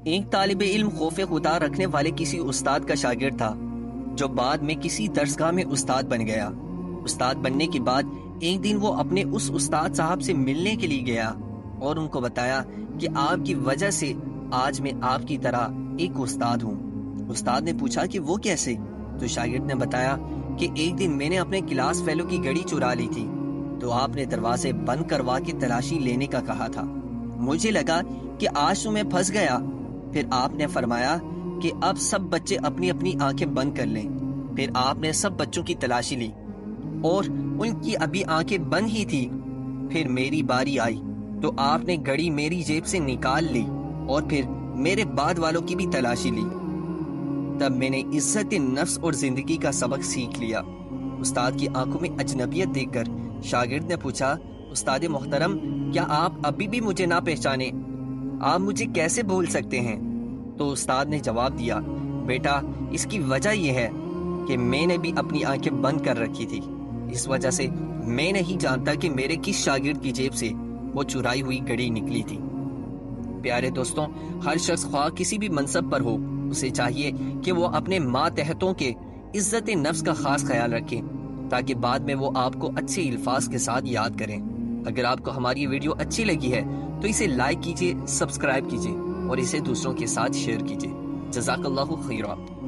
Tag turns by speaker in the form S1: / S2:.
S1: ایک طالب علم خوف خدا رکھنے والے کسی استاد کا شاگرد تھا جو بعد میں کسی درسگاہ میں استاد بن گیا۔ استاد بننے کے بعد ایک دن وہ اپنے اس استاد صاحب سے ملنے کے لیے گیا اور ان کو بتایا کہ آپ کی وجہ سے آج میں آپ کی طرح ایک استاد ہوں۔ استاد نے پوچھا کہ وہ کیسے؟ تو شاگرد نے بتایا کہ ایک دن میں نے اپنے کلاس فیلو کی گھڑی چرا لی تھی، تو آپ نے دروازے بند کروا کے تلاشی لینے کا کہا تھا۔ مجھے لگا کہ آج تو میں پھنس گیا۔ پھر آپ نے فرمایا کہ اب سب بچے اپنی اپنی آنکھیں بند کر لیں۔ پھر آپ نے سب بچوں کی تلاشی لی اور ان کی ابھی آنکھیں بند ہی تھی۔ پھر میری باری آئی تو آپ نے گھڑی میری جیب سے نکال لی اور پھر میرے بعد والوں کی بھی تلاشی لی۔ تب میں نے عزت نفس اور زندگی کا سبق سیکھ لیا۔ استاد کی آنکھوں میں اجنبیت دیکھ کر شاگرد نے پوچھا، استاد محترم، کیا آپ ابھی بھی مجھے نہ پہچانے؟ آپ مجھے کیسے بھول سکتے ہیں؟ تو استاد نے جواب دیا، بیٹا، اس کی وجہ یہ ہے کہ میں نے بھی اپنی آنکھیں بند کر رکھی تھی، اس وجہ سے میں نہیں جانتا کہ میرے کس شاگرد کی جیب سے وہ چرائی ہوئی گھڑی نکلی تھی۔ پیارے دوستوں، ہر شخص خواہ کسی بھی منصب پر ہو، اسے چاہیے کہ وہ اپنے ماتحتوں کے عزت نفس کا خاص خیال رکھیں تاکہ بعد میں وہ آپ کو اچھے الفاظ کے ساتھ یاد کریں۔ اگر آپ کو ہماری ویڈیو اچھی لگی ہے تو اسے لائک کیجیے، سبسکرائب کیجیے اور اسے دوسروں کے ساتھ شیئر کیجیے۔ جزاک اللہ خیرہ۔